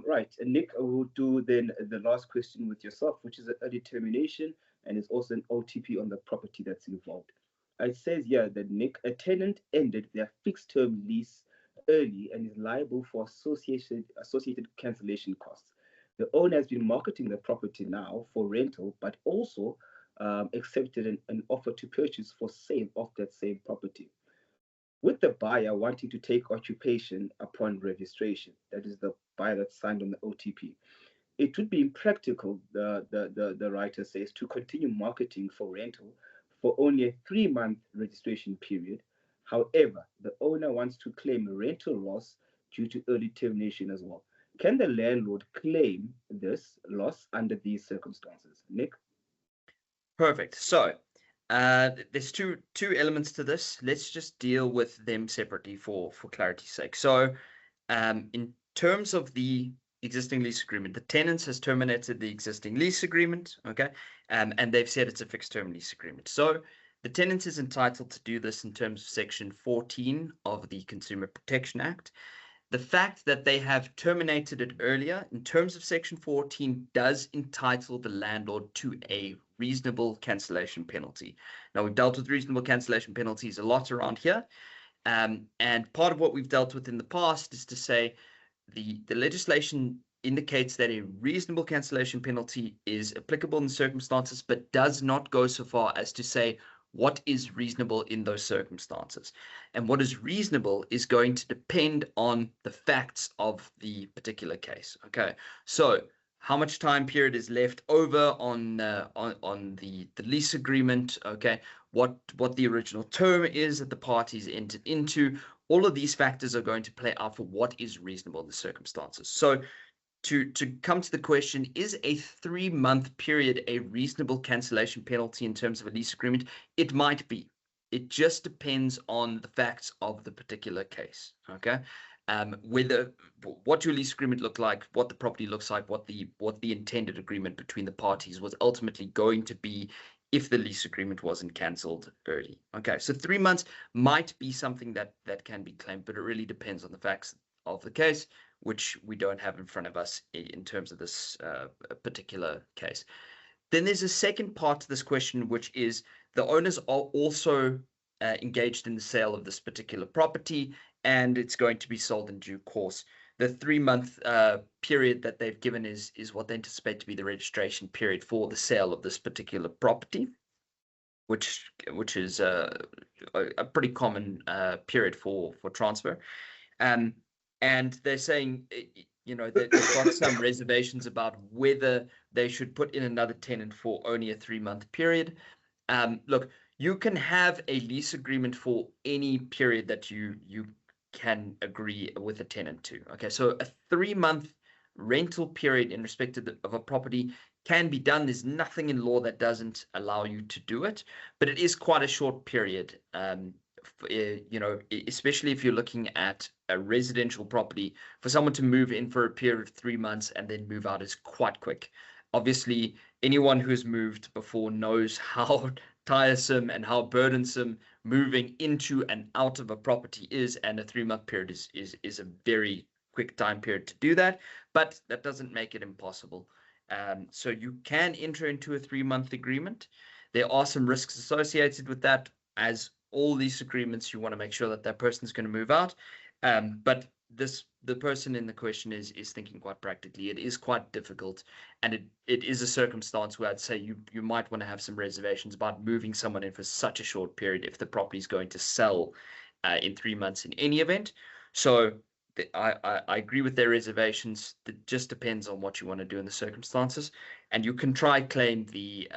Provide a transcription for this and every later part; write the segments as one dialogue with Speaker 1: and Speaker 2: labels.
Speaker 1: Right, and Nick, will do then the last question with yourself, which is an early termination, and it's also an OTP on the property that's involved. It says here that Nick, a tenant ended their fixed term lease early and is liable for associated cancellation costs. The owner has been marketing the property now for rental, but also accepted an offer to purchase for sale of that same property, with the buyer wanting to take occupation upon registration. That is the buyer that signed on the OTP. It would be impractical, the writer says, to continue marketing for rental for only a 3-month registration period. However, the owner wants to claim rental loss due to early termination as well. Can the landlord claim this loss under these circumstances? Nick?
Speaker 2: Perfect. So there's two elements to this. Let's just deal with them separately for clarity's sake. So in terms of the existing lease agreement, the tenant has terminated the existing lease agreement, okay, and they've said it's a fixed term lease agreement. So the tenant is entitled to do this in terms of Section 14 of the Consumer Protection Act. The fact that they have terminated it earlier in terms of Section 14 does entitle the landlord to a reasonable cancellation penalty. Now, we've dealt with reasonable cancellation penalties a lot around here. And part of what we've dealt with in the past is to say the legislation indicates that a reasonable cancellation penalty is applicable in circumstances, but does not go so far as to say what is reasonable in those circumstances. And what is reasonable is going to depend on the facts of the particular case. Okay, so how much time period is left over on the lease agreement? Okay, what the original term is that the parties entered into. All of these factors are going to play out for what is reasonable in the circumstances. So to come to the question, is a 3-month period a reasonable cancellation penalty in terms of a lease agreement? It might be. It just depends on the facts of the particular case. Okay, whether what your lease agreement looked like, what the property looks like, what the intended agreement between the parties was ultimately going to be if the lease agreement wasn't cancelled early. Okay, so 3 months might be something that can be claimed, but it really depends on the facts of the case, which we don't have in front of us in terms of this particular case. Then there's a second part to this question, which is the owners are also engaged in the sale of this particular property, and it's going to be sold in due course. The 3-month period that they've given is what they anticipate to be the registration period for the sale of this particular property, which is a pretty common period for transfer. And they're saying, that they've got some reservations about whether they should put in another tenant for only a 3-month period. Look, you can have a lease agreement for any period that you can agree with a tenant to. Okay, so a 3-month rental period in respect of a property can be done. There's nothing in law that doesn't allow you to do it, but it is quite a short period. Especially if you're looking at a residential property, for someone to move in for a period of 3 months and then move out is quite quick. Obviously, anyone who's moved before knows how tiresome and how burdensome moving into and out of a property is, and a 3-month period is a very quick time period to do that, but that doesn't make it impossible. So you can enter into a 3-month agreement. There are some risks associated with that. As all lease agreements, you want to make sure that person is going to move out. But the person in the question is thinking quite practically. It is quite difficult, and it is a circumstance where I'd say you might want to have some reservations about moving someone in for such a short period if the property is going to sell in 3 months in any event. So I agree with their reservations. It just depends on what you want to do in the circumstances, and you can try claim the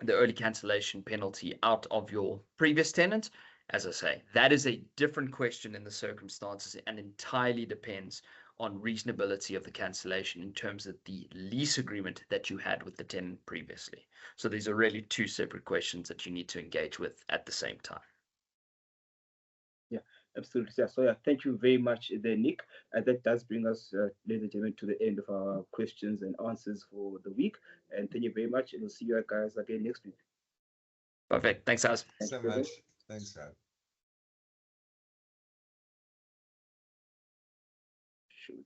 Speaker 2: early cancellation penalty out of your previous tenant. As I say, that is a different question in the circumstances and entirely depends on reasonability of the cancellation in terms of the lease agreement that you had with the tenant previously. So these are really two separate questions that you need to engage with at the same time.
Speaker 1: Yeah, absolutely. Yeah. So thank you very much there, Nick. And that does bring us, ladies and gentlemen, to the end of our questions and answers for the week. And thank you very much. And we'll see you guys again next week.
Speaker 2: Perfect. Thanks, guys.
Speaker 3: Thanks so much. Thanks, guys.
Speaker 1: Shoot.